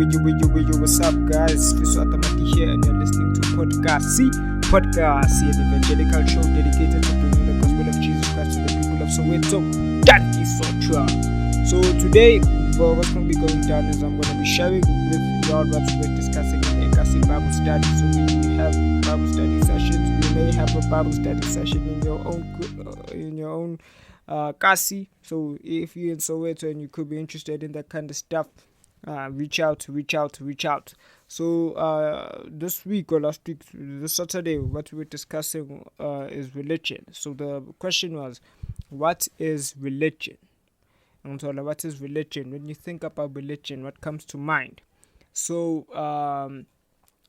What's up, guys? Fiswatamati here, and you're listening to PodKasi. PodKasi, an evangelical show dedicated to bringing the gospel of Jesus Christ to the people of Soweto. Thank you, Sotra. So today, what's going to be going down is I'm going to be sharing with y'all what we're discussing in the Ekasi Bible study. So we have Bible study sessions. We may have a Bible study session in your own Kasi. So if you're in Soweto and you could be interested in that kind of stuff, reach out. So this week or last week, this Saturday, what we were discussing is religion. So the question was, what is religion? And so what is religion? When you think about religion, what comes to mind? So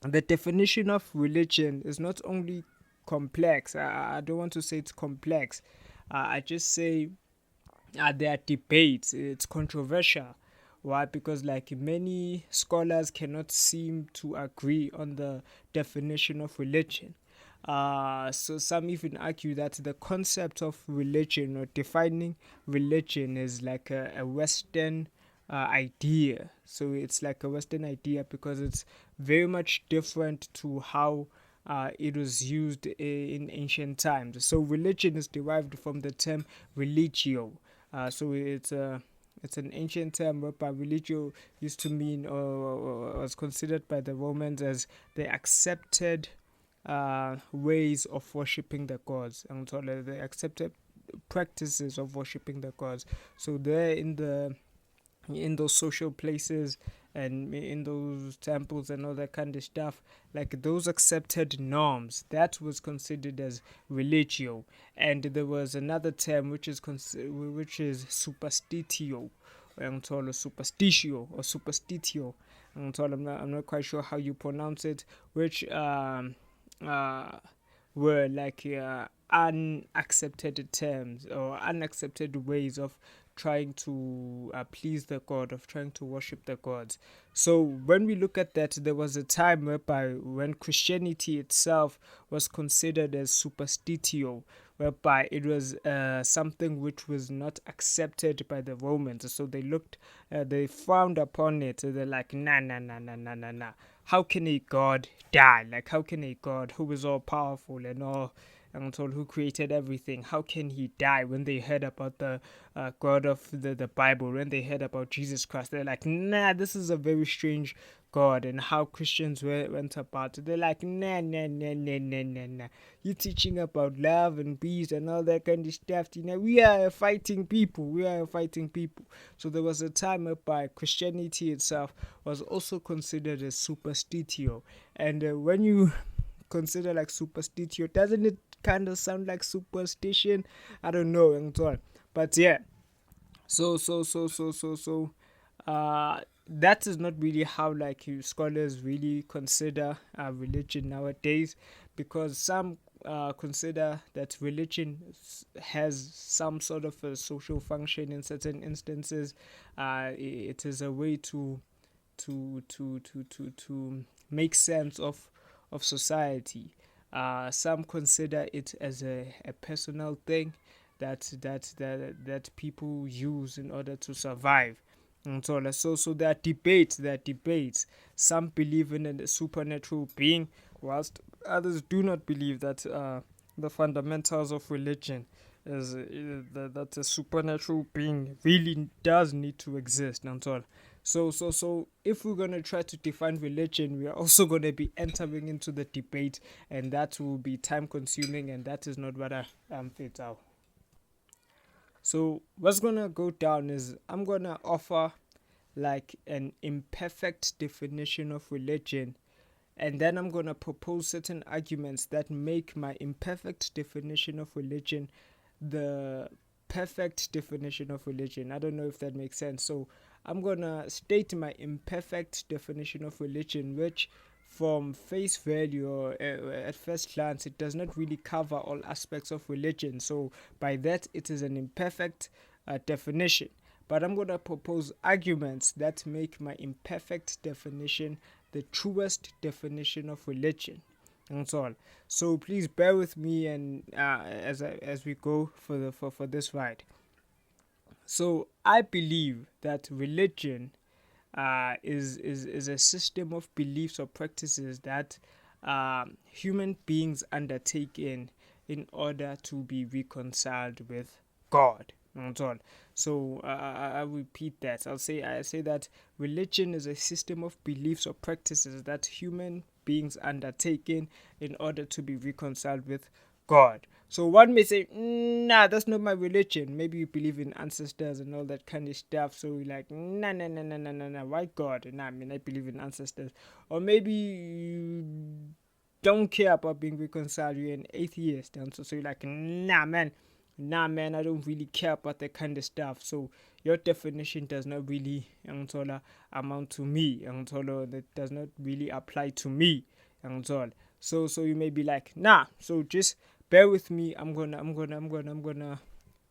the definition of religion is not only complex. I don't want to say it's complex. I just say there are debates. It's controversial. Why? Because many scholars cannot seem to agree on the definition of religion. So some even argue that the concept of religion or defining religion is like a Western idea. So it's like a Western idea because it's very much different to how it was used in ancient times. So religion is derived from the term religio. So it's an ancient term whereby religio used to mean or was considered by the Romans as the accepted ways of worshipping the gods, and so the accepted practices of worshipping the gods. So there in those social places and in those temples and all that kind of stuff, like those accepted norms, that was considered as religio. And there was another term which is superstitio, superstitio or superstitio. I'm not quite sure how you pronounce it, which were unaccepted terms or unaccepted ways of trying to please the god, of trying to worship the gods. So when we look at that, there was a time whereby when Christianity itself was considered as superstitio, whereby it was something which was not accepted by the Romans. So they frowned upon it. They're like, nah. How can a god die? Like, how can a god who is all powerful and all and told who created everything, how can he die? When they heard about the God of the Bible, when they heard about Jesus Christ, they're like, nah, this is a very strange God. And how Christians went about it, they're like, nah. You're teaching about love and peace and all that kind of stuff. We are fighting people. So there was a time whereby Christianity itself was also considered as superstitio. And when you consider like superstitio, doesn't it kind of sound like superstition? I don't know, and so on. But yeah, so that is not really how scholars really consider religion nowadays, because some consider that religion has some sort of a social function in certain instances. It is a way to make sense of society. Some consider it as a personal thing that people use in order to survive. And so there are debates. Some believe in a supernatural being, whilst others do not believe that the fundamentals of religion is that a supernatural being really does need to exist, and so on. So if we're going to try to define religion, we are also going to be entering into the debate, and that will be time consuming, and that is not what I am fit out. So what's going to go down is I'm going to offer like an imperfect definition of religion, and then I'm going to propose certain arguments that make my imperfect definition of religion the perfect definition of religion. I don't know if that makes sense. So I'm going to state my imperfect definition of religion, which from face value or at first glance, it does not really cover all aspects of religion. So by that, it is an imperfect definition. But I'm going to propose arguments that make my imperfect definition the truest definition of religion. And so on. So please bear with me and as we go for this ride. So I believe that religion is a system of beliefs or practices that human beings undertake in order to be reconciled with God. That's all. So I repeat that. I say that religion is a system of beliefs or practices that human beings undertake in order to be reconciled with God. So one may say, nah, that's not my religion. Maybe you believe in ancestors and all that kind of stuff. So you're like, nah. Why God? Nah, I mean, I believe in ancestors. Or maybe you don't care about being reconciled. You're an atheist. And so you're like, nah, man, I don't really care about that kind of stuff. So your definition does not really amount to me. That does not really apply to me. So you may be like, nah. So just bear with me. I'm gonna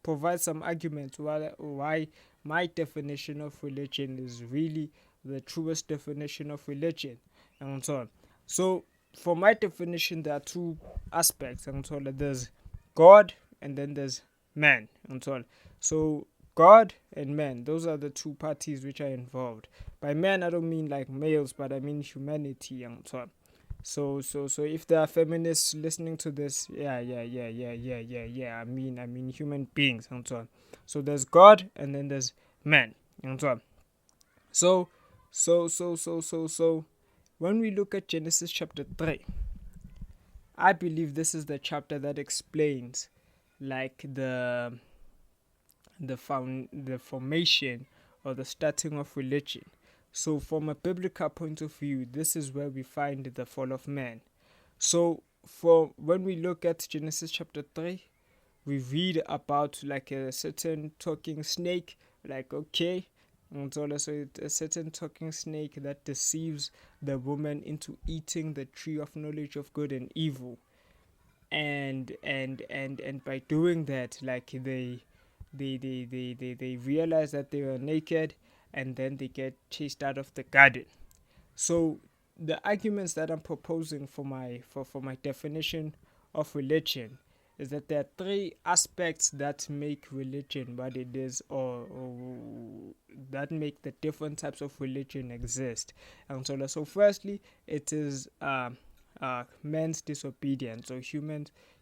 provide some arguments why my definition of religion is really the truest definition of religion, and so on. So for my definition, there are two aspects, and so on. There's God and then there's man, and so on. So God and man, those are the two parties which are involved. By man, I don't mean like males, but I mean humanity, and so on. So if there are feminists listening to this, yeah. I mean human beings and so on. So there's God and then there's man and so on. So when we look at Genesis chapter 3, I believe this is the chapter that explains like the formation or the starting of religion. So from a biblical point of view, this is where we find the fall of man. So for when we look at Genesis chapter 3, we read about like a certain talking snake, like okay, and so it's a certain talking snake that deceives the woman into eating the tree of knowledge of good and evil. And by doing that, like they realize that they were naked, and then they get chased out of the garden. So the arguments that I'm proposing for my definition of religion is that there are three aspects that make religion what it is, or that make the different types of religion exist. And so firstly, it is man's disobedience, or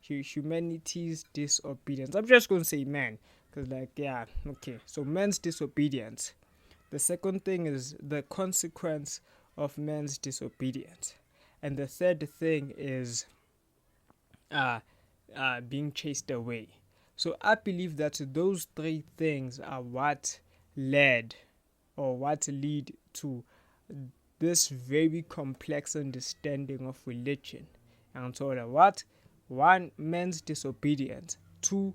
humanity's disobedience. I'm just going to say man, because so man's disobedience. The second thing is the consequence of man's disobedience, and the third thing is being chased away. So I believe that those three things are what lead to this very complex understanding of religion. And so what? One, man's disobedience. Two,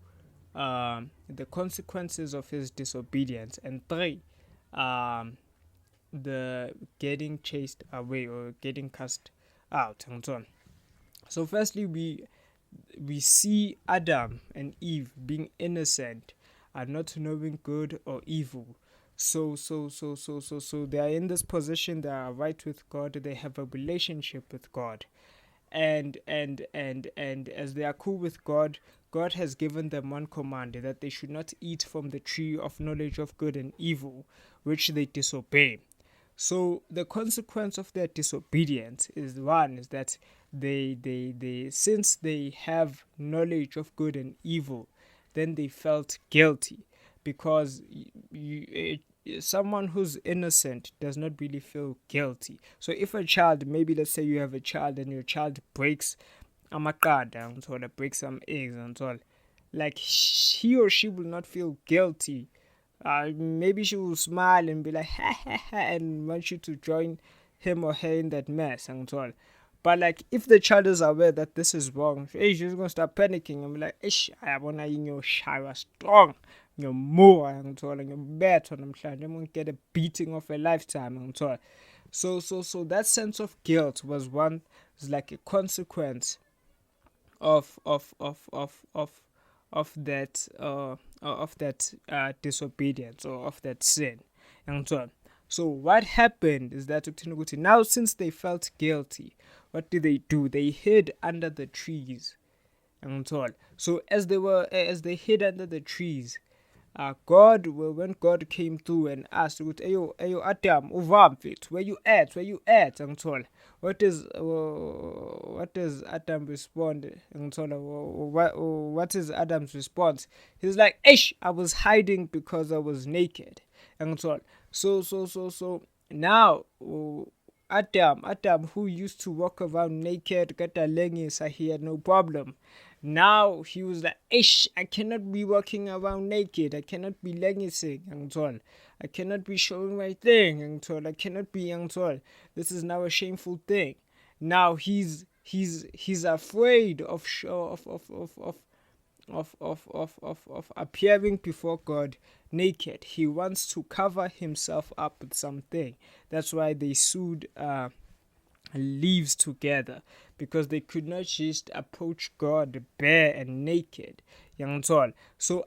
the consequences of his disobedience. And three, the getting chased away or getting cast out, and so on. So firstly, we see Adam and Eve being innocent and not knowing good or evil. So they are in this position, they are right with God, they have a relationship with God. And as they are cool with God, God has given them one command, that they should not eat from the tree of knowledge of good and evil, which they disobey. So the consequence of their disobedience is that they since they have knowledge of good and evil, then they felt guilty, because someone who's innocent does not really feel guilty. So if a child, maybe let's say you have a child and your child breaks amaqada and so breaks some eggs and so, like he or she will not feel guilty. Maybe she will smile and be like ha ha ha, and want you to join him or her in that mess and so on. But like if the child is aware that this is wrong, she's gonna start panicking and be like, "Ish, I wanna you shower strong, you're more and so on, and you're better, and I'm gonna get a beating of a lifetime and so on." So that sense of guilt was like a consequence of that disobedience, or of that sin, and so on. So what happened is that now, since they felt guilty, what did they do? They hid under the trees and so on. So as they hid under the trees, when God came through and asked, "Ayo, Adam, uvamfit, where you at? Where you at?" Angithola. What does Adam respond? Angithola. What is Adam's response? He's like, "Ish, I was hiding because I was naked." Angithola. So now. Adam, who used to walk around naked, kata lengisa, he had no problem. Now he was like, "Ish, I cannot be walking around naked. I cannot be lengising, I cannot be showing my thing, I cannot be This is now a shameful thing." Now he's afraid of appearing before God naked. He wants to cover himself up with something. That's why they sewed leaves together, because they could not just approach God bare and naked. So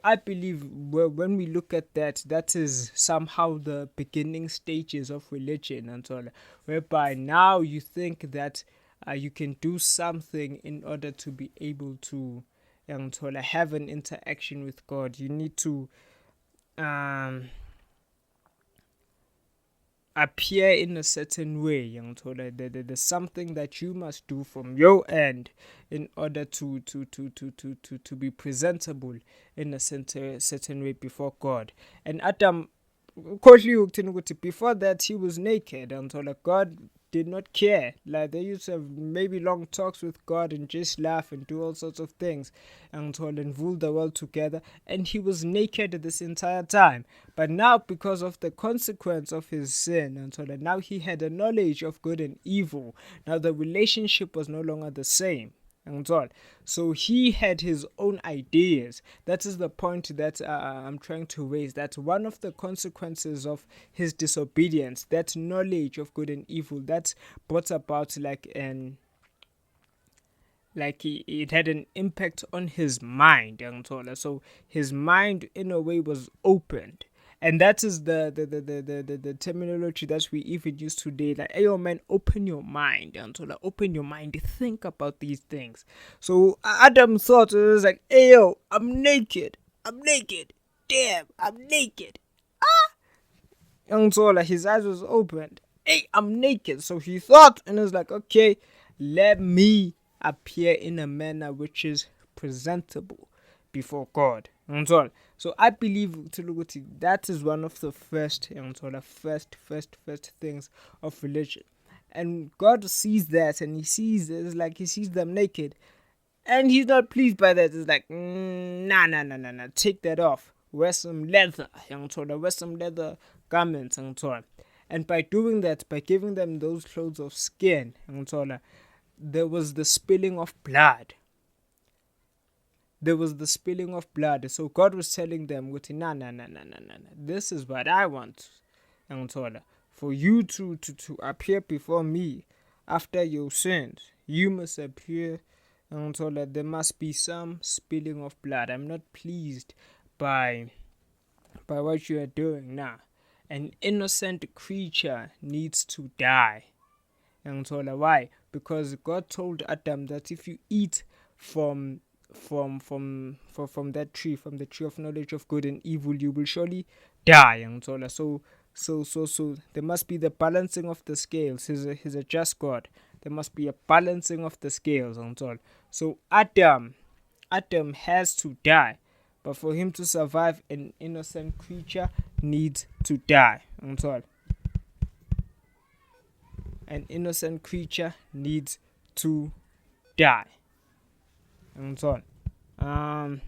I believe when we look at that is somehow the beginning stages of religion, whereby now you think that you can do something in order to be able to have an interaction with God. You need to appear in a certain way. There's something that you must do from your end in order to be presentable in a certain way before God. And Adam, before that, he was naked, and God did not care. Like, they used to have maybe long talks with God and just laugh and do all sorts of things and rule the world together, and he was naked this entire time. But now, because of the consequence of his sin, and now he had a knowledge of good and evil. Now the relationship was no longer the same. So he had his own ideas. That is the point that I'm trying to raise. That one of the consequences of his disobedience, that knowledge of good and evil, that brought about it had an impact on his mind. So his mind in a way was opened. And that is the terminology that we even use today. Like, "Hey, man, open your mind." Open your mind. Think about these things. So Adam thought, it was like, "Hey, I'm naked. I'm naked. Damn, I'm naked." His eyes was opened. "Hey, I'm naked." So he thought, and it was like, "Okay, let me appear in a manner which is presentable before God." So I believe that is one of the first things of religion. And God sees that, and he sees them naked, and he's not pleased by that. It's like, nah, take that off. Wear some leather, wear some leather garments, and by doing that, by giving them those clothes of skin, there was the spilling of blood. So God was telling them, nah, this is what I want, for you to appear before me after your sins. You must appear, there must be some spilling of blood. I'm not pleased by what you are doing now. An innocent creature needs to die. Why? Because God told Adam that if you eat from that tree, from the tree of knowledge of good and evil, you will surely die. So there must be the balancing of the scales. He's a just God. There must be a balancing of the scales. So Adam has to die, but for him to survive, an innocent creature needs to die. An innocent creature needs to die. And so on.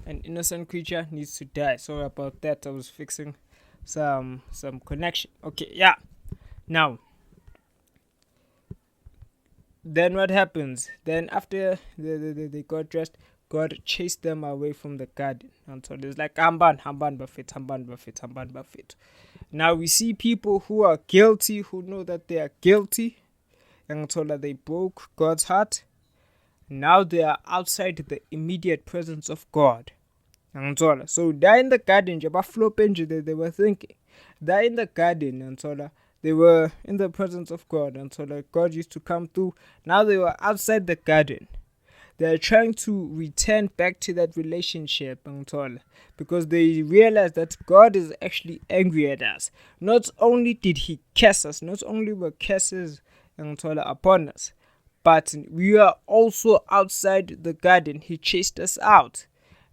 An innocent creature needs to die. Sorry about that. I was fixing some connection. Okay, yeah. Now, then what happens? Then after they got dressed, God chased them away from the garden. And so there's like Hamban Buffet. Now we see people who are guilty, who know that they are guilty, and so that they broke God's heart. Now they are outside the immediate presence of God. So they're in the garden, they were thinking. They're in the garden, and so they were in the presence of God, and so God used to come through. Now they were outside the garden. they're trying to return back to that relationship, because they realize that God is actually angry at us. Not only did he curse us, not only were curses upon us, but we are also outside the garden. He chased us out.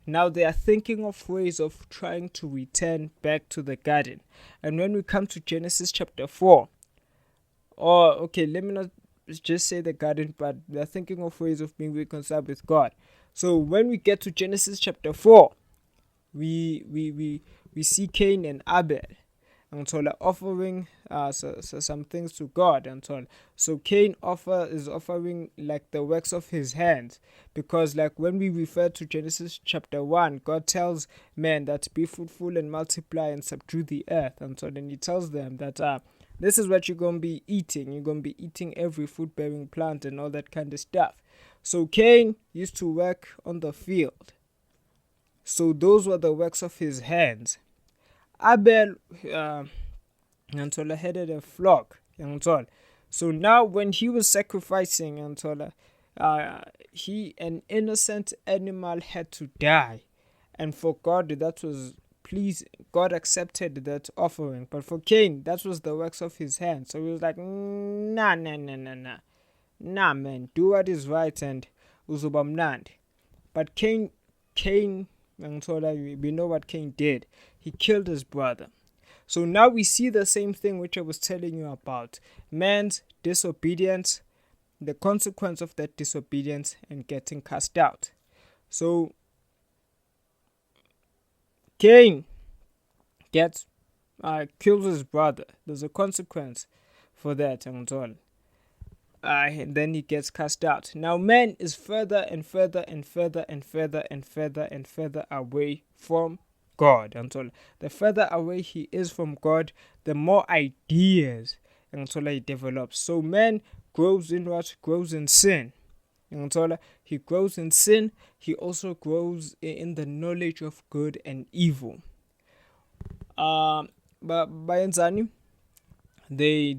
Now they are thinking of ways of trying to return back to the garden. And when we come to Genesis chapter 4, let me not just say the garden, but they're thinking of ways of being reconciled with God. So when we get to Genesis chapter 4, we see Cain and Abel offering some things to God. So Cain is offering like the works of his hands, because like when we refer to Genesis chapter 1, God tells man that be fruitful and multiply and subdue the earth, and so then he tells them that this is what you're going to be eating. You're going to be eating every fruit-bearing plant and all that kind of stuff. So Cain used to work on the field. So those were the works of his hands. Abel headed a flock. So now when he was sacrificing, an innocent animal had to die. And for God, that was pleasing. God accepted that offering. But for Cain, that was the works of his hands. So he was like, nah, man, do what is right and uzoba mnandi. But Cain, we know what Cain did. He killed his brother. So now we see the same thing which I was telling you about. Man's disobedience, the consequence of that disobedience, and getting cast out. So Cain kills his brother. There's a consequence for that, and then he gets cast out. Now man is further and further and further and further and further and further away from God. The further away he is from God, the more ideas he develops. So man grows in what? Grows in sin. He grows in sin. He also grows in the knowledge of good and evil. But by Nzani, they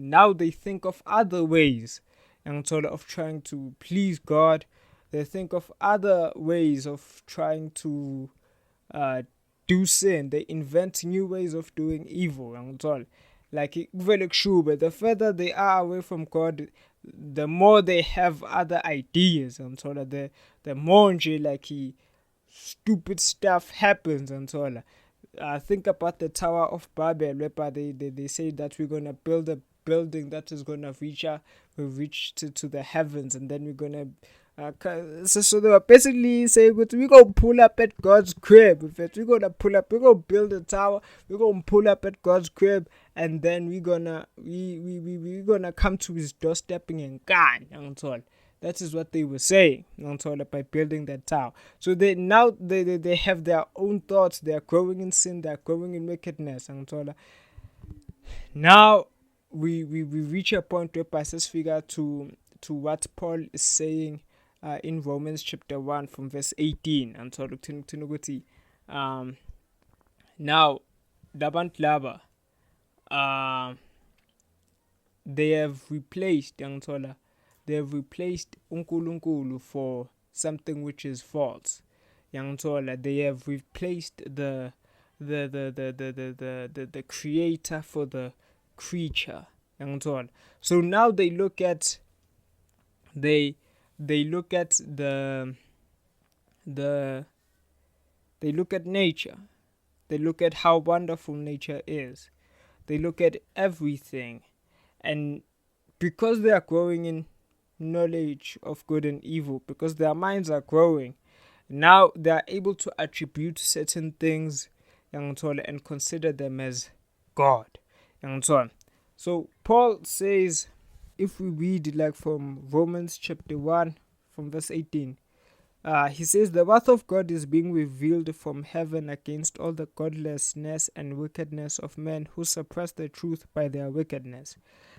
now they think of other ways of trying to please God. They think of other ways of trying to do sin. They invent new ways of doing evil. Like the further they are away from God, the more they have other ideas. The more stupid stuff happens. Think about the Tower of Babel, where they say that we're gonna build a building that is gonna reach to the heavens, and then we're gonna so they were basically saying we're gonna pull up at God's crib. We're gonna build a tower, we're gonna pull up at God's crib, and then we're gonna come to his doorstep and gun. That is what they were saying by building that tower. So they have their own thoughts. They are growing in sin. They are growing in wickedness. Now we reach a point where passes figure to what Paul is saying in Romans chapter 1 from verse 18. Now Dabant Laba, they have replaced They have replaced unkulunkulu for something which is false. They have replaced the creator for the creature. So now they look at the they look at nature. They look at how wonderful nature is. They look at everything, and because they are growing in knowledge of good and evil, because their minds are growing, now they are able to attribute certain things and consider them as God. So Paul says, if we read like from Romans chapter 1 from verse 18, he says, the wrath of God is being revealed from heaven against all the godlessness and wickedness of men who suppress the truth by their wickedness,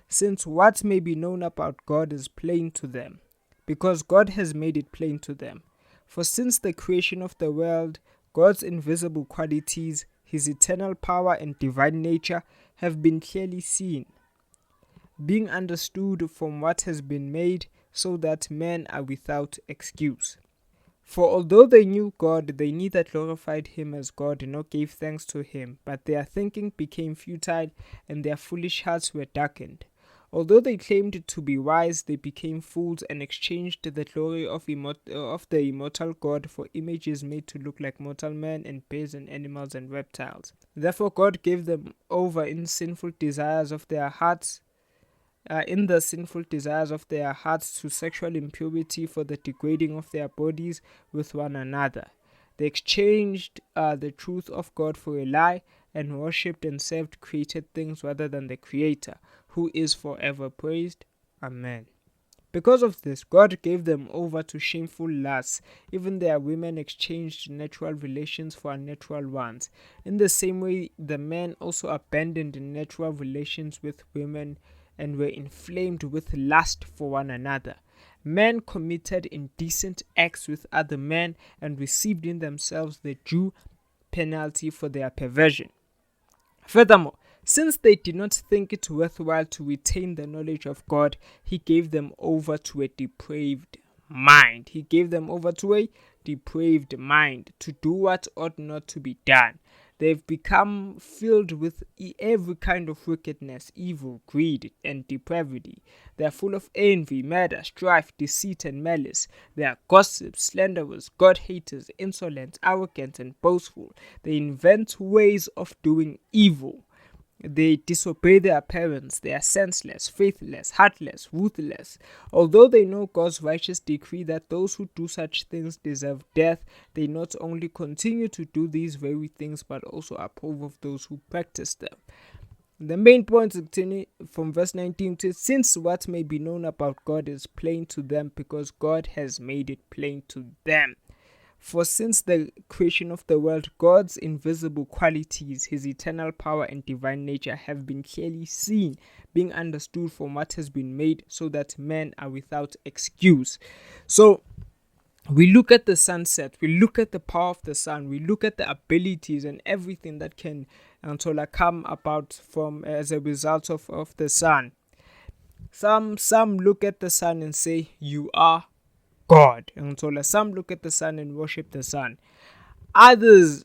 since what may be known about God is plain to them, because God has made it plain to them. For since the creation of the world, God's invisible qualities, his eternal power and divine nature have been clearly seen, being understood from what has been made, so that men are without excuse. For although they knew God, they neither glorified him as God nor gave thanks to him, but their thinking became futile, and their foolish hearts were darkened. Although they claimed to be wise, they became fools and exchanged the glory of the immortal God for images made to look like mortal men and beasts and animals and reptiles. Therefore God gave them over in sinful desires of their hearts to sexual impurity for the degrading of their bodies with one another. They exchanged the truth of God for a lie and worshipped and served created things rather than the Creator, who is forever praised. Amen. Because of this, God gave them over to shameful lusts. Even their women exchanged natural relations for unnatural ones. In the same way, the men also abandoned natural relations with women and were inflamed with lust for one another. Men committed indecent acts with other men and received in themselves the due penalty for their perversion. Furthermore, since they did not think it worthwhile to retain the knowledge of God, he gave them over to a depraved mind. To do what ought not to be done. They've become filled with every kind of wickedness, evil, greed, and depravity. They are full of envy, murder, strife, deceit, and malice. They are gossips, slanderers, God-haters, insolent, arrogant, and boastful. They invent ways of doing evil. They disobey their parents. They are senseless, faithless, heartless, ruthless. Although they know God's righteous decree that those who do such things deserve death, they not only continue to do these very things but also approve of those who practice them. The main point from verse 19 says, since what may be known about God is plain to them because God has made it plain to them. For since the creation of the world, God's invisible qualities, his eternal power and divine nature have been clearly seen, being understood from what has been made, so that men are without excuse. So, we look at the sunset, we look at the power of the sun, we look at the abilities and everything that can come about from as a result of the sun. Some look at the sun and say, you are God. Some look at the sun and worship the sun. Others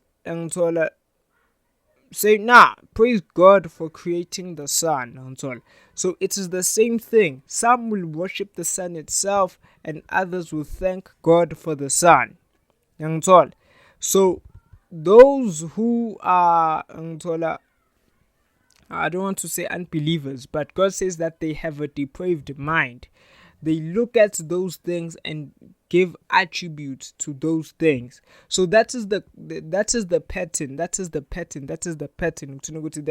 say, praise God for creating the sun. So it is the same thing. Some will worship the sun itself and others will thank God for the sun. So those who are I don't want to say unbelievers, but God says that they have a depraved mind. They look at those things and give attributes to those things. So that is the pattern. There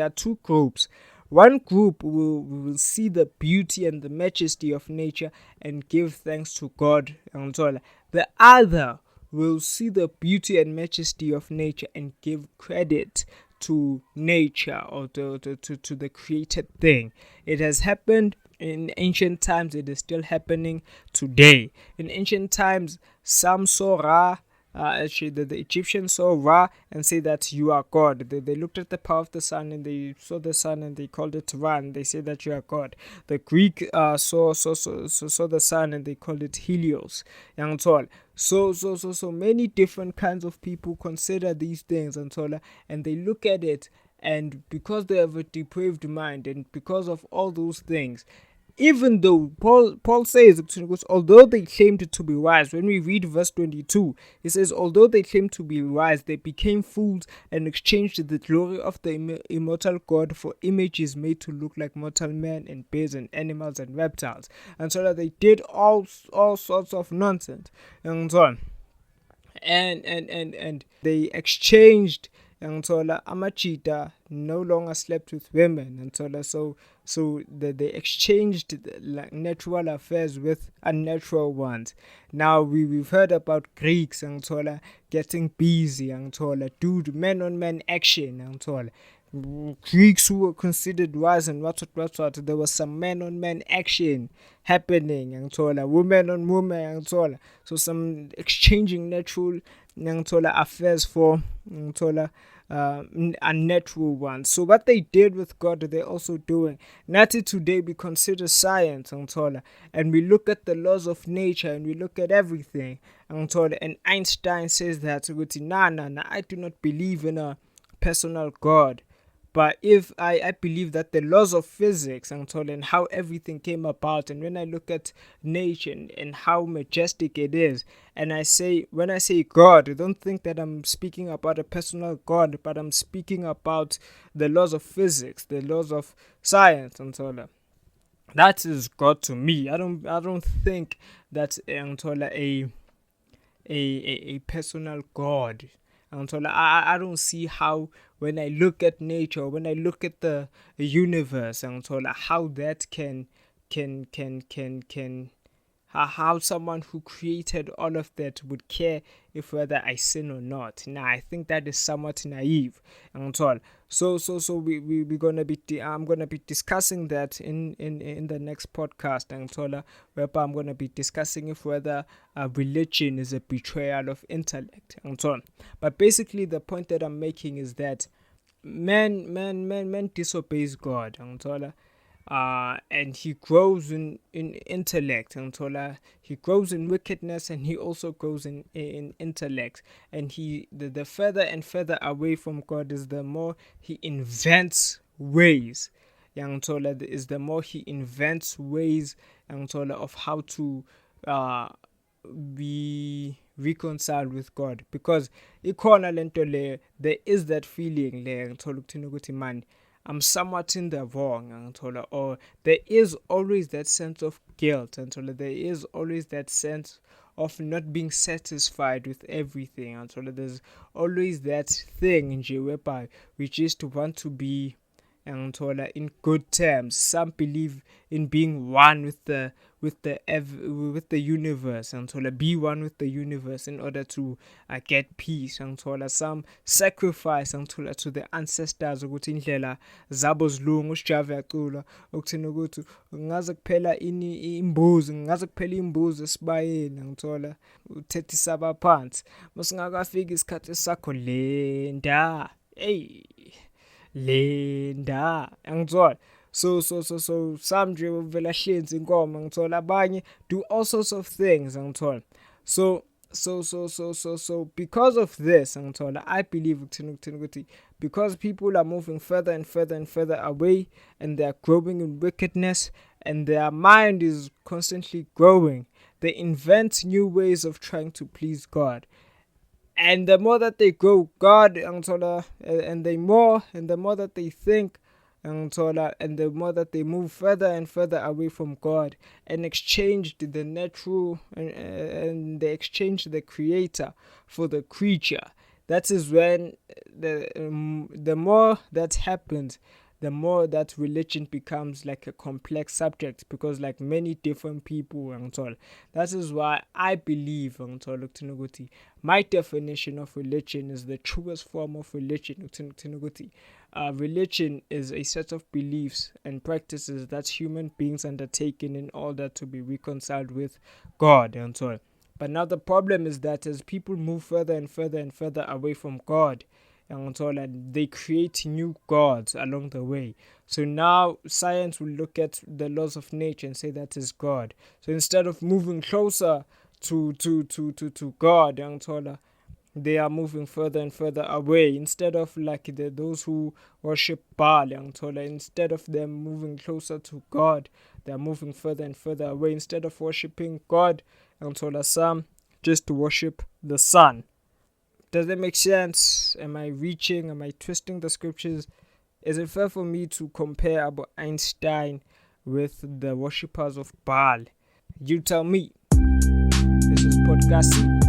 are two groups. One group will see the beauty and the majesty of nature and give thanks to God. The other will see the beauty and majesty of nature and give credit to nature or to the created thing. It has happened in ancient times. It is still happening today. In ancient times, some saw Ra. The Egyptians saw Ra and say that you are God. They looked at the power of the sun and they saw the sun and they called it Ra and they say that you are God. The Greek saw the sun and they called it Helios. So many different kinds of people consider these things and they look at it, and because they have a depraved mind and because of all those things, even though Paul says, although they claimed to be wise, when we read verse 22, he says, although they claimed to be wise, they became fools and exchanged the glory of the immortal God for images made to look like mortal men and beasts and animals and reptiles. And so that they did all sorts of nonsense. And so on. And they exchanged Amachita no longer slept with women, and so they exchanged natural affairs with unnatural ones. Now we've heard about Greeks and getting busy and dude, men on men action and Greeks who were considered wise and what. There was some men on men action happening and women on women and so some exchanging natural affairs for unnatural ones. So what they did with God, they're also doing. Nati today we consider science, and we look at the laws of nature and we look at everything, and Einstein says that, I do not believe in a personal God. But if I believe that the laws of physics and how everything came about, and when I look at nature and how majestic it is, and when I say God, don't think that I'm speaking about a personal God, but I'm speaking about the laws of physics, the laws of science that is God to me. I don't think that's a personal God. And so I don't see how, when I look at nature, when I look at the universe, and so how that can how someone who created all of that would care if whether I sin or not. Now I think that is somewhat naive and all. So we're gonna be I'm gonna be discussing that in the next podcast and all, whereby I'm gonna be discussing if whether religion is a betrayal of intellect and so on. But basically the point that I'm making is that man disobeys God and all. And he grows in intellect and he grows in wickedness, and he also grows in intellect, and the further and further away from God is the more he invents ways is the more he invents ways of how to be reconciled with God, because there is that feeling man, I'm somewhat in the wrong, or there is always that sense of guilt, there is always that sense of not being satisfied with everything, there's always that thing whereby we just want to be in good terms. Some believe in being one with the universe, be one with the universe in order to get peace. Some sacrifice to the ancestors ukuthi indlela zabo zilunga. Usijave yacula ukuthina ukuthi ngaze kuphela imbuzi esibayeni uthethe isaba phansi masingakafika isikhathi sakho lenda lenda angizwala. So some nje vela hlenzi inkomo ngithola, abanye do all sorts of things ngithola. So because of this ngithola, I believe ukuthi because people are moving further and further and further away, and they are growing in wickedness, and their mind is constantly growing, they invent new ways of trying to please God. And the more that they grow God and the more that they think and the more that they move further and further away from God and exchange the natural and they exchange the creator for the creature, that is when the more that happens, the more that religion becomes like a complex subject, because like many different people and all. That is why I believe my definition of religion is the truest form of religion. Religion is a set of beliefs and practices that human beings undertake in order to be reconciled with God and so on. But now the problem is that as people move further and further and further away from God, and they create new gods along the way. So now science will look at the laws of nature and say that is God. So instead of moving closer to God, and they are moving further and further away. Instead of like those who worship Baal, instead of them moving closer to God, they are moving further and further away. Instead of worshiping God, some just worship the sun. Does that make sense? Am I twisting the scriptures? Is it fair for me to compare Einstein with the worshippers of Baal? You tell me. This is PodKasi.